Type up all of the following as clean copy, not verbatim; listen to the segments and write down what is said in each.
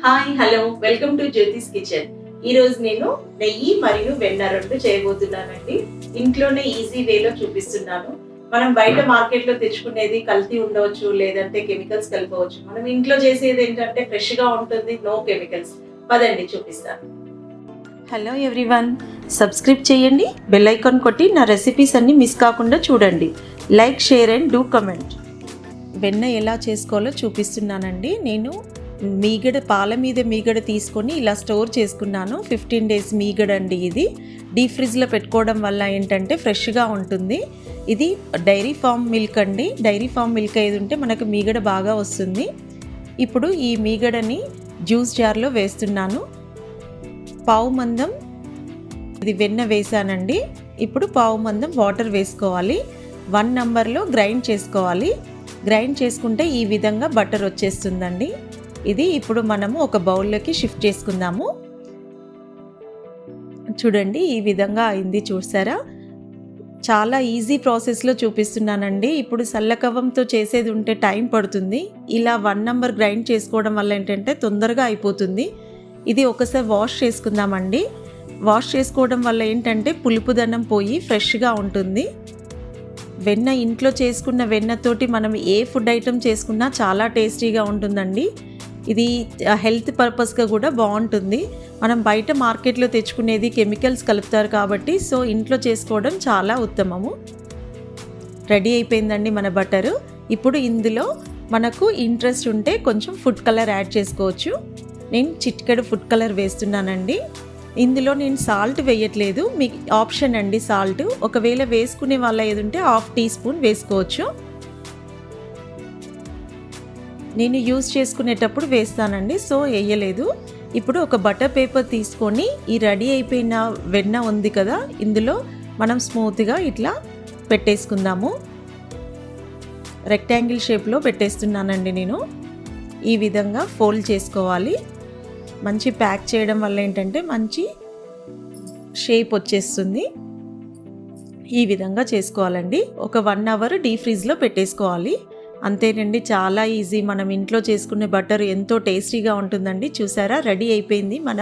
Hi hello welcome to జ్యోతిస్ kitchen. ఈరోజు నేను నెయ్యి మరియు వెన్న రెండు చేయబోతున్నానండి. ఇంట్లోనే ఈజీ వేలో చూపిస్తున్నాను. మనం బయట మార్కెట్లో తెచ్చుకునేది కల్తీ ఉండవచ్చు, లేదంటే కెమికల్స్ కలపవచ్చు. మనం ఇంట్లో చేసేది ఏంటంటే ఫ్రెష్గా ఉంటుంది, నో కెమికల్స్. పదండి చూపిస్తాను. హలో ఎవ్రీవన్, సబ్స్క్రైబ్ చేయండి, బెల్ ఐకాన్ కొట్టి నా రెసిపీస్ అన్ని మిస్ కాకుండా చూడండి. Like, share and do comment. వెన్న ఎలా చేసుకోవాలో చూపిస్తున్నానండి. నేను పాల మీద మీగడ తీసుకొని ఇలా స్టోర్ చేసుకున్నాను. 15 days మీగడ అండి. ఇది డీప్ ఫ్రిడ్జ్లో పెట్టుకోవడం వల్ల ఏంటంటే ఫ్రెష్గా ఉంటుంది. ఇది డైరీ ఫామ్ మిల్క్ అండి. డైరీ ఫామ్ మిల్క్ ఏది ఉంటే మనకు మీగడ బాగా వస్తుంది. ఇప్పుడు ఈ మీగడని జ్యూస్ జార్లో వేస్తున్నాను. పావు మందం ఇది వెన్న వేసానండి. ఇప్పుడు పావు మందం వాటర్ వేసుకోవాలి. 1 నెంబర్లో గ్రైండ్ చేసుకోవాలి. గ్రైండ్ చేసుకుంటే ఈ విధంగా బటర్ వచ్చేస్తుందండి. ఇది ఇప్పుడు మనము ఒక బౌల్లోకి షిఫ్ట్ చేసుకుందాము. చూడండి, ఈ విధంగా అయింది. చూసారా, చాలా ఈజీ ప్రాసెస్లో చూపిస్తున్నానండి. ఇప్పుడు సల్లకవ్వంతో చేసేది ఉంటే టైం పడుతుంది. ఇలా 1 నెంబర్ గ్రైండ్ చేసుకోవడం వల్ల ఏంటంటే తొందరగా అయిపోతుంది. ఇది ఒకసారి వాష్ చేసుకుందామండి. వాష్ చేసుకోవడం వల్ల ఏంటంటే పులుపుదనం పోయి ఫ్రెష్గా ఉంటుంది. వెన్న ఇంట్లో చేసుకున్న వెన్నతోటి మనం ఏ ఫుడ్ ఐటెం చేసుకున్నా చాలా టేస్టీగా ఉంటుందండి. ఇది హెల్త్ పర్పస్గా కూడా బాగుంటుంది. మనం బయట మార్కెట్లో తెచ్చుకునేది కెమికల్స్ కలుపుతారు కాబట్టి సో ఇంట్లో చేసుకోవడం చాలా ఉత్తమము. రెడీ అయిపోయిందండి మన బటరు. ఇప్పుడు ఇందులో మనకు ఇంట్రెస్ట్ ఉంటే కొంచెం ఫుడ్ కలర్ యాడ్ చేసుకోవచ్చు. నేను చిటికెడు ఫుడ్ కలర్ వేస్తున్నానండి. ఇందులో నేను సాల్ట్ వేయట్లేదు, మీకు ఆప్షన్ అండి సాల్ట్. ఒకవేళ వేసుకునే వాళ్ళ ఏది ఉంటే 1/2 teaspoon వేసుకోవచ్చు. నేను యూజ్ చేసుకునేటప్పుడు వేస్తానండి, సో వేయలేదు. ఇప్పుడు ఒక బటర్ పేపర్ తీసుకొని ఈ రెడీ అయిపోయిన వెన్న ఉంది కదా, ఇందులో మనం స్మూత్గా ఇట్లా పెట్టేసుకుందాము. రెక్టాంగిల్ షేప్లో పెట్టేస్తున్నానండి నేను. ఈ విధంగా ఫోల్డ్ చేసుకోవాలి. మంచి ప్యాక్ చేయడం వల్ల ఏంటంటే మంచి షేప్ వచ్చేస్తుంది. ఈ విధంగా చేసుకోవాలండి. ఒక 1 hour డీప్ ఫ్రీజ్లో పెట్టేసుకోవాలి. అంతేనండి, చాలా ఈజీ. మనం ఇంట్లో చేసుకునే బటర్ ఎంతో టేస్టీగా ఉంటుందండి. చూసారా, రెడీ అయిపోయింది మన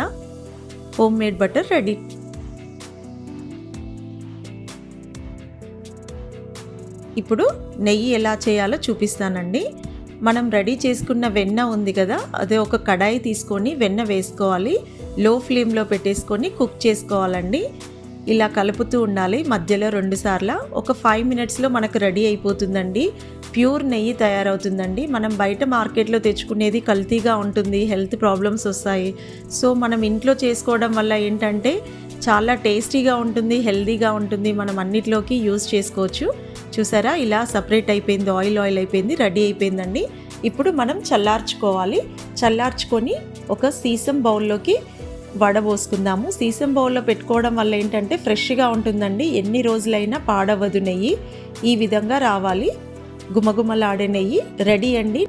హోమ్ మేడ్ బటర్ రెడీ. ఇప్పుడు నెయ్యి ఎలా చేయాలో చూపిస్తానండి. మనం రెడీ చేసుకున్న వెన్న ఉంది కదా, అదే ఒక కడాయి తీసుకొని వెన్న వేసుకోవాలి. లో ఫ్లేమ్లో పెట్టేసుకొని కుక్ చేసుకోవాలండి. ఇలా కలుపుతూ ఉండాలి మధ్యలో 2 సార్లు. ఒక 5 minutesలో మనకు రెడీ అయిపోతుందండి. ప్యూర్ నెయ్యి తయారవుతుందండి. మనం బయట మార్కెట్లో తెచ్చుకునేది కల్తీగా ఉంటుంది, హెల్త్ ప్రాబ్లమ్స్ వస్తాయి. సో మనం ఇంట్లో చేసుకోవడం వల్ల ఏంటంటే చాలా టేస్టీగా ఉంటుంది, హెల్తీగా ఉంటుంది. మనం అన్నిట్లోకి యూజ్ చేసుకోవచ్చు. చూసారా, ఇలా సపరేట్ అయిపోయింది, ఆయిల్ అయిపోయింది, రెడీ అయిపోయిందండి. ఇప్పుడు మనం చల్లార్చుకోవాలి. చల్లార్చుకొని ఒక సీసం బౌల్లోకి వడబోసుకుందాము. సీసం బౌల్లో పెట్టుకోవడం వల్ల ఏంటంటే ఫ్రెష్గా ఉంటుందండి. ఎన్ని రోజులైనా పాడవదు నెయ్యి. ఈ విధంగా రావాలి గుమగుమలాడే నెయ్యి రెడీ అండి.